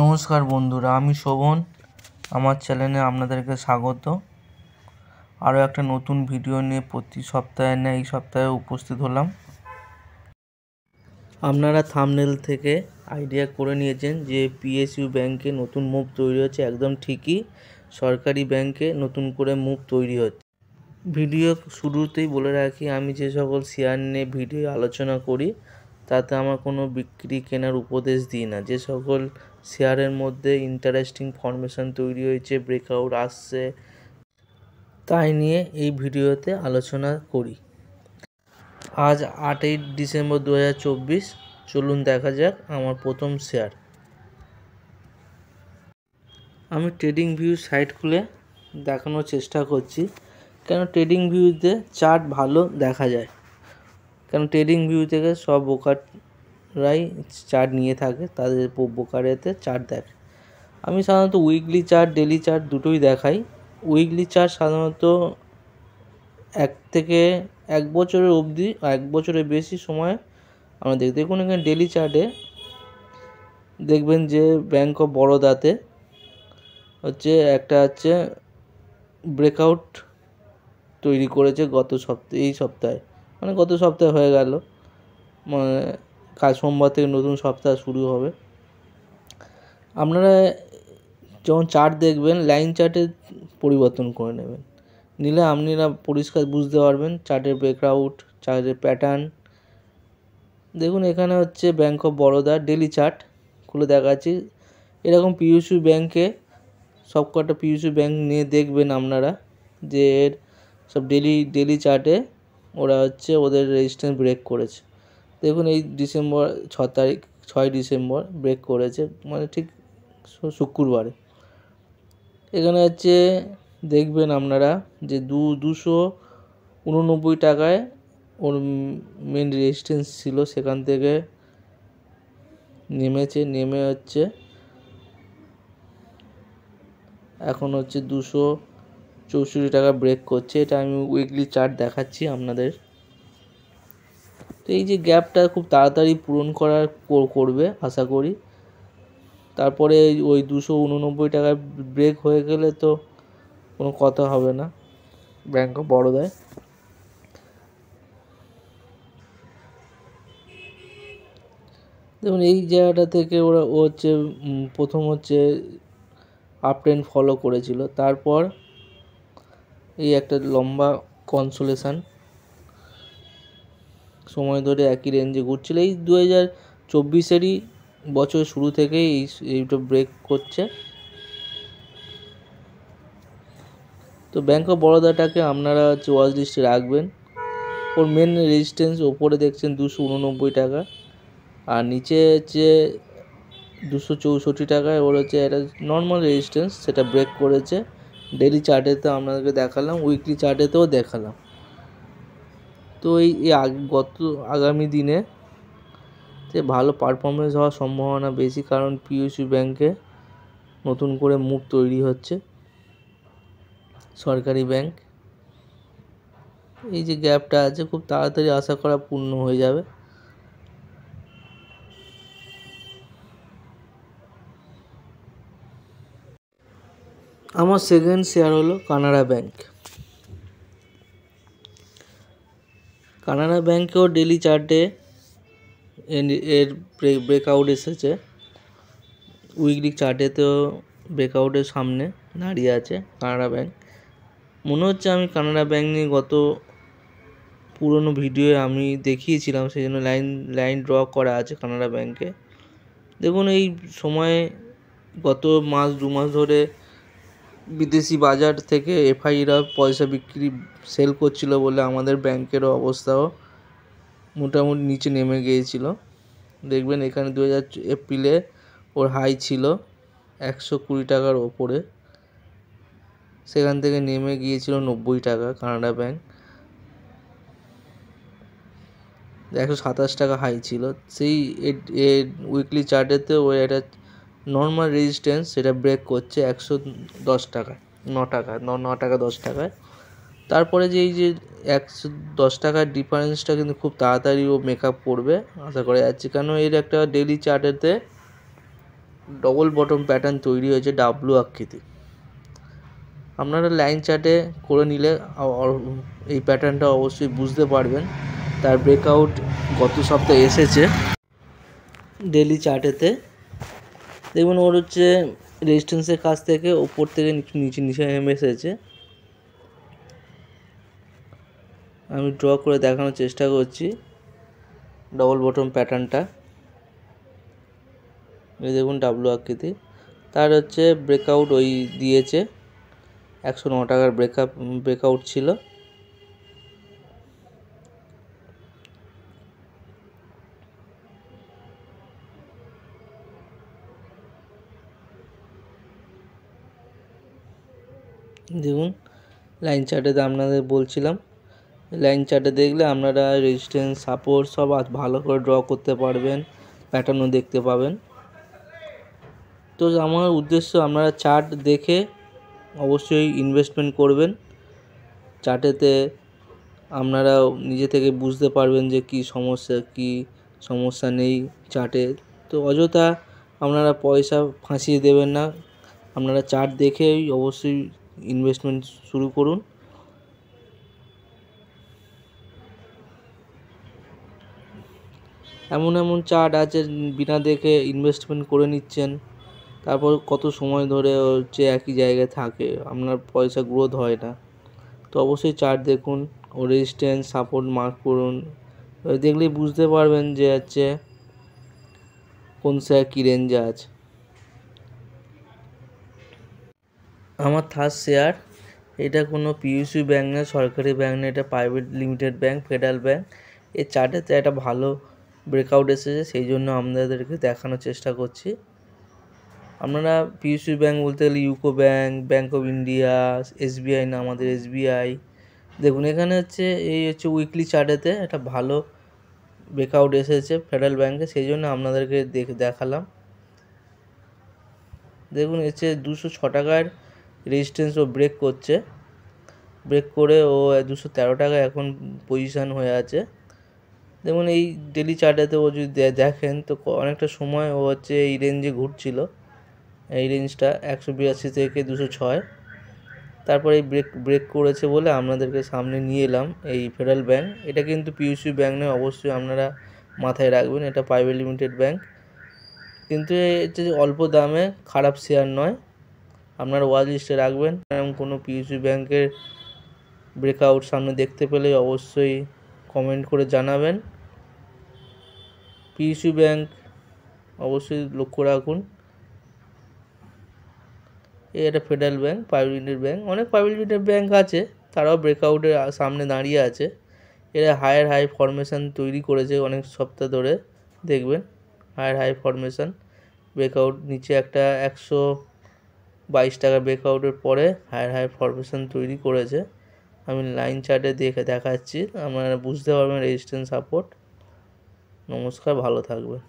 নমস্কার বন্ধুরা, আমি শোভন। আমার চ্যানেলে আপনাদেরকে স্বাগত। আরও একটা নতুন ভিডিও নিয়ে প্রতি সপ্তাহে এই সপ্তাহে উপস্থিত হলাম। আপনারা থাম্বনেল থেকে আইডিয়া করে নিয়েছেন যে পিএসইউ ব্যাংকে নতুন মুভ তৈরি হচ্ছে। একদম ঠিকই, সরকারি ব্যাংকে নতুন করে মুভ তৈরি হচ্ছে। ভিডিও শুরুতেই বলে রাখি, আমি যে সকল শেয়ার নিয়ে ভিডিও আলোচনা করি তাতে আমার কোনো বিক্রি কেনার উপদেশ দিই না। যে সকল শেয়ারের মধ্যে ইন্টারেস্টিং ফরমেশন তৈরি হয়েছে, ব্রেকআউট আসছে, তাই নিয়ে এই ভিডিওতে আলোচনা করি। আজ 8ই ডিসেম্বর 2024। চলুন দেখা যাক আমার প্রথম শেয়ার। আমি ট্রেডিং ভিউ সাইট খুলে দেখানোর চেষ্টা করছি, কেন ট্রেডিং ভিউতে চার্ট ভালো দেখা যায়। কারণ ট্রেডিং ভিউ থেকে সব ব্রোকাররাই চার্ট নিয়ে থাকে, তাদের ব্রোকারেতে চার্ট দেখে। আমি সাধারণত উইকলি চার্ট, ডেলি চার্ট দুটোই দেখাই। উইকলি চার্ট সাধারণত 1 থেকে 1 বছরের অবধি, 1 বছরের বেশি সময় আমরা দেখুন এখানে ডেলি চার্টে দেখবেন যে ব্যাংক অফ বরোদাতে একটা ব্রেকআউট তৈরি করেছে এই সপ্তাহে, মানে গত সপ্তাহে হয়ে গেল, মানে কাল সোমবার থেকে নতুন সপ্তাহ শুরু হবে। আপনারা যখন চার্ট দেখবেন, লাইন চার্টে পরিবর্তন করে নেবেন, নিলে আপনারা পরিষ্কার বুঝতে পারবেন চার্টের ব্রেকআউট, চার্টের প্যাটার্ন। দেখুন এখানে bank of Baroda daily chart খুলে দেখাচ্ছি। এরকম পিএসইউ ব্যাংকে সবকটা পিএসইউ ব্যাংক নিয়ে দেখবেন আপনারা যে এর সব ডেলি চার্টে ওরা ওদের রেজিস্ট্যান্স ব্রেক করেছে। দেখুন এই 6 ডিসেম্বর ব্রেক করেছে, মানে ঠিক শুক্রবারে। এখানে দেখবেন আপনারা যে 289 টাকায় ওর মেন রেজিস্ট্যান্স ছিল, সেখান থেকে নেমে এখন 264 টাকা ব্রেক করছে। এটা আমি উইকলি চার্ট দেখাচ্ছি আপনাদের। তো এই যে গ্যাপটা খুব তাড়াতাড়ি পূরণ করবে আশা করি। তারপরে ওই 289 টাকায় ব্রেক হয়ে গেলে তো কোনো কথা হবে না ব্যাংক অফ বরোদায়। দেখুন এই জায়গাটা থেকে ওরা প্রথম আপ ট্রেন্ড ফলো করেছিল, তারপর এই একটা লম্বা কনসোলেশন সময় ধরে একই রেঞ্জে ঘুরছিল। এই 2024-এরই বছর শুরু থেকেই এইটা ব্রেক করছে। তো ব্যাংক অফ বরোদাটাকে আপনারা ওয়াচ লিস্টে রাখবেন। ওর মেন রেজিস্ট্যান্স ওপরে দেখছেন 289 টাকা, আর নিচে 264 টাকায় ওর একটা নর্মাল রেজিস্ট্যান্স, সেটা ব্রেক করেছে। ডেলি চার্টেতে আপনাদেরকে দেখালাম, উইকলি চার্টেতেও দেখালাম। তো এই আগামী দিনে ভালো পারফরমেন্স হওয়ার সম্ভাবনা বেশি, কারণ পিএসইউ ব্যাংকে নতুন করে মুভ তৈরি হচ্ছে, সরকারি ব্যাংক। এই যে গ্যাপটা আছে খুব তাড়াতাড়ি আশা করা পূর্ণ হয়ে যাবে। আমার সেকেন্ড শেয়ার হলো কানাড়া ব্যাংক। কানাড়া ব্যাংকেও ডেলি চার্টে এর ব্রেকআউট এসেছে, উইকলি চার্টেতেও ব্রেকআউটের সামনে দাঁড়িয়ে আছে কানাড়া ব্যাংক। মনে হচ্ছে আমি কানাড়া ব্যাংক নিয়ে গত পুরনো ভিডিওয়ে আমি দেখিয়েছিলাম, সেই জন্য লাইন ড্র করা আছে কানাড়া ব্যাংকে। দেখুন এই সময়ে গত 2 মাস ধরে বিদেশি বাজার থেকে এফআইরা পয়সা সেল করছিল বলে আমাদের ব্যাংকেরও অবস্থাও মোটামুটি নিচে নেমে গিয়েছিল। দেখবেন এখানে 2000 এপ্রিলে ওর হাই ছিল 120 টাকার ওপরে, সেখান থেকে নেমে গিয়েছিল 90 টাকা। কানাড়া ব্যাংক 127 টাকা হাই ছিল। সেই উইকলি চার্টেতে ও একটা নর্মাল রেজিস্ট্যান্স, সেটা ব্রেক করছে 110 টাকায়, 9 টাকা 10 টাকায়। তারপরে এই যে 110 টাকার ডিফারেন্সটা কিন্তু খুব তাড়াতাড়ি ও মেকআপ করবে আশা করা যাচ্ছে, কেন এর একটা ডেলি চার্টেতে ডবল বটম প্যাটার্ন তৈরি হয়েছে ডাব্লু আকৃতি। আপনারা লাইন চার্টে করে নিলে এই প্যাটার্নটা অবশ্যই বুঝতে পারবেন। তার ব্রেকআউট গত সপ্তাহে এসেছে ডেলি চার্টেতে। দেখুন ওর হচ্ছে রেজিস্ট্যান্সের কাছ থেকে ওপর থেকে নিচে নেমে এসেছে। আমি ড্র করে দেখানোর চেষ্টা করছি ডবল বটম প্যাটার্নটা। এই দেখুন ডাব্লু আকৃতি, তার হচ্ছে ব্রেকআউট ওই দিয়েছে 109 টাকার ব্রেকআউট ছিল। দেখুন লাইন চার্টে আপনাদের বলছিলাম, লাইন চার্টে দেখলে আপনারা রেজিস্ট্যান্স সাপোর্ট সব ভালো করে ড্র করতে পারবেন, প্যাটার্নও দেখতে পাবেন। তো আমার উদ্দেশ্য আপনারা চার্ট দেখে অবশ্যই ইনভেস্টমেন্ট করবেন। চার্টেতে আপনারা নিজে থেকে বুঝতে পারবেন যে কী সমস্যা নেই চার্টে। তো অযথা আপনারা পয়সা ফাঁসিয়ে দেবেন না, আপনারা চার্ট দেখেই অবশ্যই ইনভেস্টমেন্ট শুরু করুন। এমন চার্ট আছে বিনা দেখে ইনভেস্টমেন্ট করে নিচ্ছেন, তারপর কত সময় ধরে হচ্ছে একই জায়গায় থাকে, আপনার পয়সা গ্রোথ হয় না। তো অবশ্যই চার্ট দেখুন ও রেজিস্ট্যান্স সাপোর্ট মার্ক করুন, দেখলেই বুঝতে পারবেন যে হচ্ছে কোন শেয়ার কী রেঞ্জে আছে। আমার থার্ড শেয়ার, এটা কোনো পিইউসি ব্যাঙ্ক না, সরকারি ব্যাঙ্ক না, এটা private limited bank, federal bank. এই চার্টেতে একটা ভালো ব্রেকআউট এসেছে, সেই জন্য আপনাদেরকে দেখানোর চেষ্টা করছি। আপনারা পিইউসি ব্যাঙ্ক বলতে গেলে UCO bank, bank of India, SBI না আমাদের এসবিআই। দেখুন এখানে হচ্ছে এই হচ্ছে উইকলি চার্টেতে একটা ভালো ব্রেকআউট এসেছে ফেডারেল ব্যাঙ্কে, সেই জন্য আপনাদেরকে দেখালাম। দেখুন হচ্ছে 206 টাকার রেজিস্ট্যান্স ও ব্রেক করছে, ব্রেক করে ও 213 টাকা এখন পজিশান হয়ে আছে। দেখুন এই ডেলি চার্টেতে ও যদি দেখেন তো অনেকটা সময় ও হচ্ছে এই রেঞ্জে ঘুরছিল, এই রেঞ্জটা 182 থেকে 206। তারপরে এই ব্রেক করেছে বলে আপনাদেরকে সামনে নিয়ে এলাম এই ফেডারেল ব্যাঙ্ক। এটা কিন্তু পিইউসি ব্যাঙ্ক নয়, অবশ্যই আপনারা মাথায় রাখবেন, এটা প্রাইভেট লিমিটেড ব্যাঙ্ক। কিন্তু এটা অল্প দামে খারাপ শেয়ার নয়, আপনারা ওয়াচ লিস্টে রাখবেন। এরকম কোনো পিইউসি ব্যাঙ্কের ব্রেকআউট সামনে দেখতে পেলে অবশ্যই কমেন্ট করে জানাবেন। পিইউসি ব্যাঙ্ক অবশ্যই লক্ষ্য রাখুন। এটা federal bank, private limited bank. অনেক প্রাইভেট লিমিটেড ব্যাঙ্ক আছে, তারাও ব্রেকআউটের সামনে দাঁড়িয়ে আছে। এরা হাই ফরমেশন তৈরি করেছে অনেক সপ্তাহ ধরে, দেখবেন হাই ফরমেশন ব্রেকআউট। নিচে একটা 122 টাকা ব্রেকআউটের পরে হাই ফরমেশন তৈরি করেছে। আমি লাইন চার্টে দেখাচ্ছি, আপনারা বুঝতে পারবেন রেজিস্ট্যান্স সাপোর্ট। নমস্কার, ভালো থাকবেন।